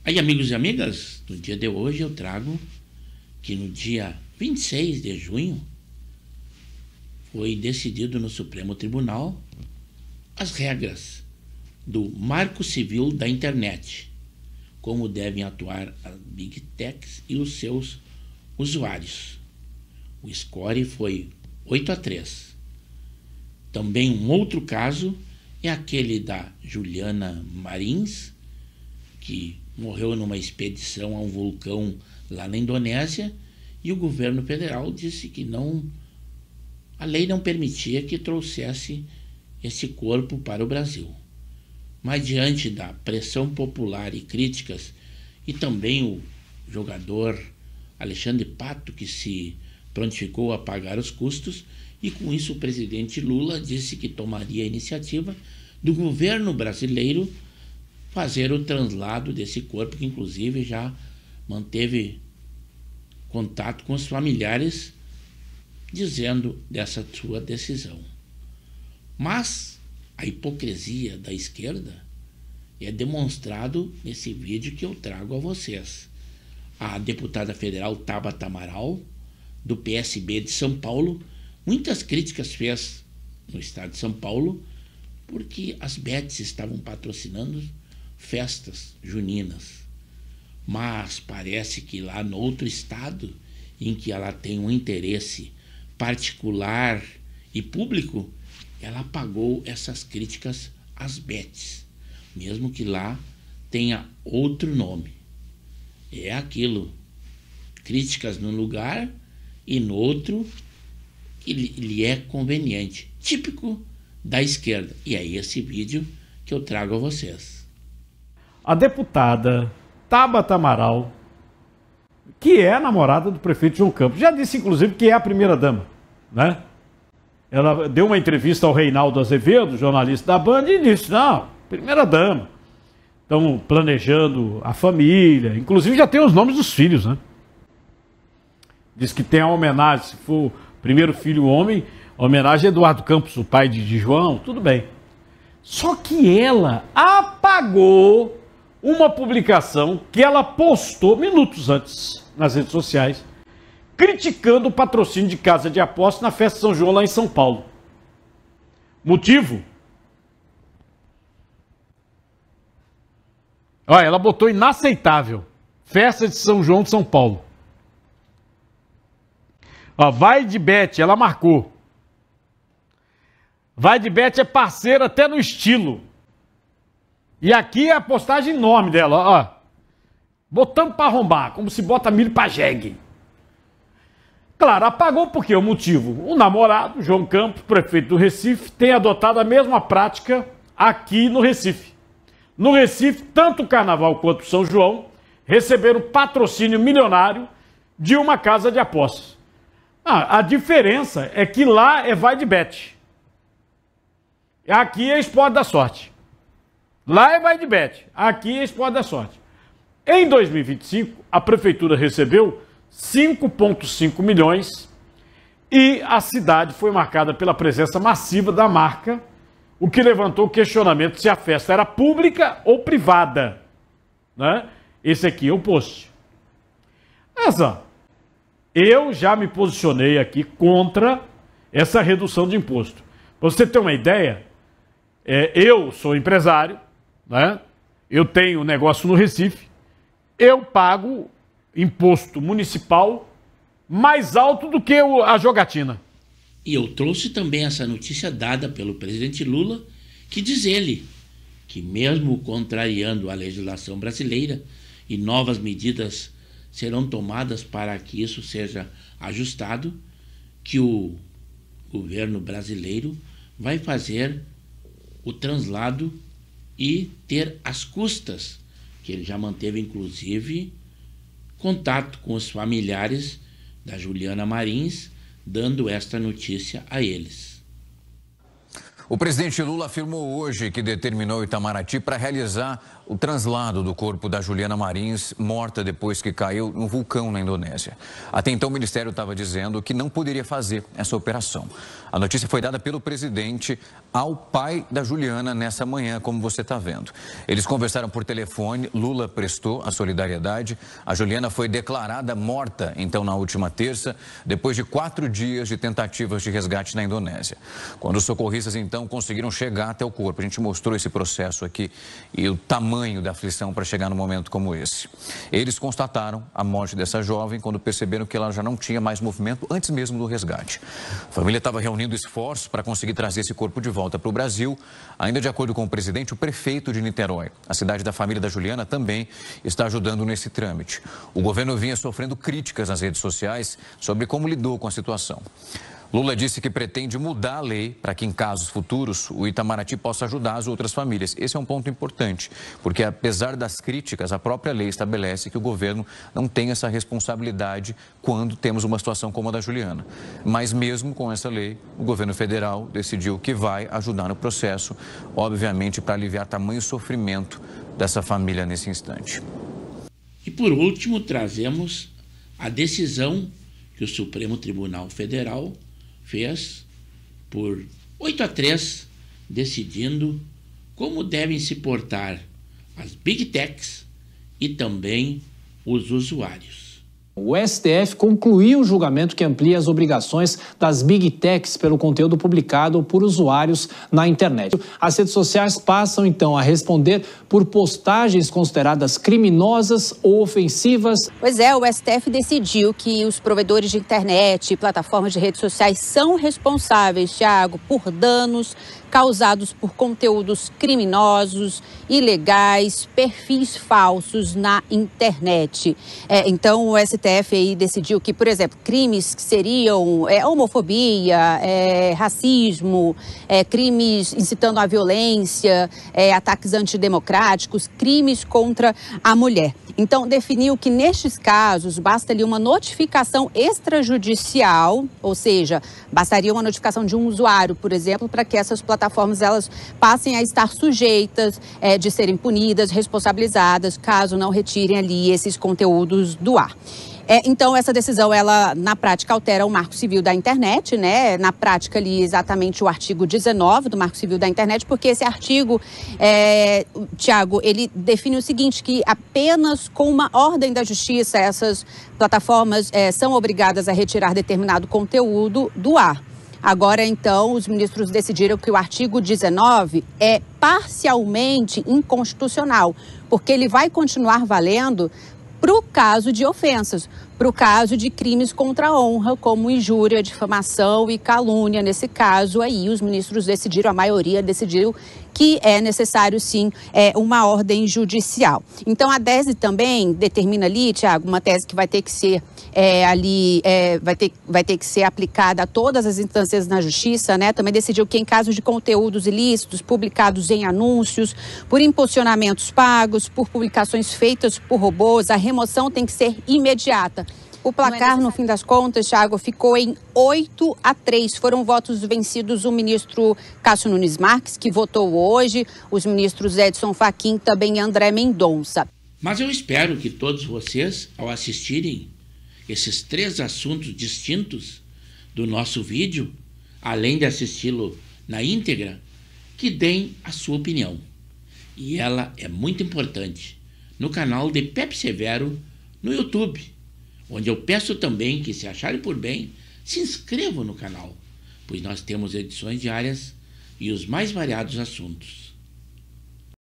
Aí, amigos e amigas, no dia de hoje eu trago que no dia 26 de junho foi decidido no Supremo Tribunal as regras do Marco Civil da Internet, como devem atuar as Big Techs e os seus usuários. O score foi 8-3. Também um outro caso é aquele da Juliana Marins, que morreu numa expedição a um vulcão lá na Indonésia, e o governo federal disse que a lei não permitia que trouxesse esse corpo para o Brasil. Mas diante da pressão popular e críticas, e também o jogador Alexandre Pato, que se prontificou a pagar os custos, e com isso o presidente Lula disse que tomaria a iniciativa do governo brasileiro fazer o translado desse corpo, que inclusive já manteve contato com os familiares, dizendo dessa sua decisão. Mas a hipocrisia da esquerda é demonstrado nesse vídeo que eu trago a vocês. A deputada federal Tabata Amaral, do PSB de São Paulo, muitas críticas fez no estado de São Paulo, porque as bets estavam patrocinando festas juninas. Mas parece que lá no outro estado, em que ela tem um interesse particular e público, ela apagou essas críticas às bets, mesmo que lá tenha outro nome. É aquilo, críticas num lugar e no outro que lhe é conveniente, típico da esquerda. E é esse vídeo que eu trago a vocês. A deputada Tabata Amaral, que é a namorada do prefeito João Campos, já disse inclusive que é a primeira-dama, né? Ela deu uma entrevista ao Reinaldo Azevedo, jornalista da Band, e disse, não, primeira-dama. Estão planejando a família, inclusive já tem os nomes dos filhos, né? Diz que tem a homenagem, se for o primeiro filho homem, a homenagem a Eduardo Campos, o pai de João, tudo bem. Só que ela apagou uma publicação que ela postou minutos antes nas redes sociais, criticando o patrocínio de casa de apostas na festa de São João lá em São Paulo. Motivo? Olha, ela botou inaceitável. Festa de São João de São Paulo. Ó, Vai de Bet, ela marcou. Vai de Bet é parceira até no estilo. E aqui é a postagem enorme dela, ó. Botando para arrombar, como se bota milho para jegue. Claro, apagou porque o motivo. O namorado, João Campos, prefeito do Recife, tem adotado a mesma prática aqui no Recife. No Recife, tanto o Carnaval quanto o São João receberam patrocínio milionário de uma casa de apostas. A diferença é que lá é Vai de Bet. Aqui é Esporte da Sorte. Lá é Vai de Bet. Aqui é Esporte da Sorte. Em 2025, a prefeitura recebeu 5,5 milhões e a cidade foi marcada pela presença massiva da marca, o que levantou o questionamento se a festa era pública ou privada, né? Esse aqui é o post. Mas, ó, eu já me posicionei aqui contra essa redução de imposto. Para você ter uma ideia, eu sou empresário, né? Eu tenho negócio no Recife, eu pago imposto municipal mais alto do que a jogatina. E eu trouxe também essa notícia dada pelo presidente Lula, que diz ele que mesmo contrariando a legislação brasileira e novas medidas serão tomadas para que isso seja ajustado, que o governo brasileiro vai fazer o translado e ter as custas, que ele já manteve inclusive contato com os familiares da Juliana Marins, dando esta notícia a eles. O presidente Lula afirmou hoje que determinou Itamaraty para realizar o translado do corpo da Juliana Marins, morta depois que caiu no vulcão na Indonésia. Até então, o Ministério estava dizendo que não poderia fazer essa operação. A notícia foi dada pelo presidente ao pai da Juliana nessa manhã, como você está vendo. Eles conversaram por telefone, Lula prestou a solidariedade. A Juliana foi declarada morta, então, na última terça, depois de 4 dias de tentativas de resgate na Indonésia. Quando os socorristas, então, conseguiram chegar até o corpo, a gente mostrou esse processo aqui e o tamanho da aflição para chegar num momento como esse. Eles constataram a morte dessa jovem quando perceberam que ela já não tinha mais movimento antes mesmo do resgate. A família estava reunindo esforços para conseguir trazer esse corpo de volta para o Brasil. Ainda de acordo com o presidente, o prefeito de Niterói, a cidade da família da Juliana, também está ajudando nesse trâmite. O governo vinha sofrendo críticas nas redes sociais sobre como lidou com a situação. Lula disse que pretende mudar a lei para que, em casos futuros, o Itamaraty possa ajudar as outras famílias. Esse é um ponto importante, porque, apesar das críticas, a própria lei estabelece que o governo não tem essa responsabilidade quando temos uma situação como a da Juliana. Mas, mesmo com essa lei, o governo federal decidiu que vai ajudar no processo, obviamente, para aliviar tamanho sofrimento dessa família nesse instante. E, por último, trazemos a decisão que o Supremo Tribunal Federal fez por 8-3, decidindo como devem se portar as Big Techs e também os usuários. O STF concluiu o julgamento que amplia as obrigações das Big Techs pelo conteúdo publicado por usuários na internet. As redes sociais passam, então, a responder por postagens consideradas criminosas ou ofensivas. Pois é, o STF decidiu que os provedores de internet e plataformas de redes sociais são responsáveis, Thiago, por danos causados por conteúdos criminosos, ilegais, perfis falsos na internet. Então, o STF aí decidiu que, por exemplo, crimes que seriam homofobia, racismo, crimes incitando à violência, ataques antidemocráticos, crimes contra a mulher. Então, definiu que, nestes casos, basta ali uma notificação extrajudicial, ou seja, bastaria uma notificação de um usuário, por exemplo, para que essas plataformas elas passem a estar sujeitas de serem punidas, responsabilizadas, caso não retirem ali esses conteúdos do ar. Então, essa decisão, ela, na prática, altera o Marco Civil da Internet, né? Na prática, ali, exatamente o artigo 19 do Marco Civil da Internet, porque esse artigo, Thiago, ele define o seguinte, que apenas com uma ordem da Justiça, essas plataformas são obrigadas a retirar determinado conteúdo do ar. Agora, então, os ministros decidiram que o artigo 19 é parcialmente inconstitucional, porque ele vai continuar valendo para o caso de ofensas, para o caso de crimes contra a honra, como injúria, difamação e calúnia. Nesse caso aí, os ministros decidiram, a maioria decidiu que é necessário, sim, uma ordem judicial. Então, a tese também determina ali, Thiago, uma tese que vai ter que ser vai ter que ser aplicada a todas as instâncias na Justiça, né? Também decidiu que em caso de conteúdos ilícitos publicados em anúncios, por impulsionamentos pagos, por publicações feitas por robôs, a remoção tem que ser imediata. O placar, no fim das contas, Thiago, ficou em 8-3. Foram votos vencidos o ministro Cássio Nunes Marques, que votou hoje, os ministros Edson Fachin, também André Mendonça. Mas eu espero que todos vocês, ao assistirem esses 3 assuntos distintos do nosso vídeo, além de assisti-lo na íntegra, que deem a sua opinião. E ela é muito importante no canal de Pepe Severo no YouTube, onde eu peço também que, se acharem por bem, se inscrevam no canal, pois nós temos edições diárias e os mais variados assuntos.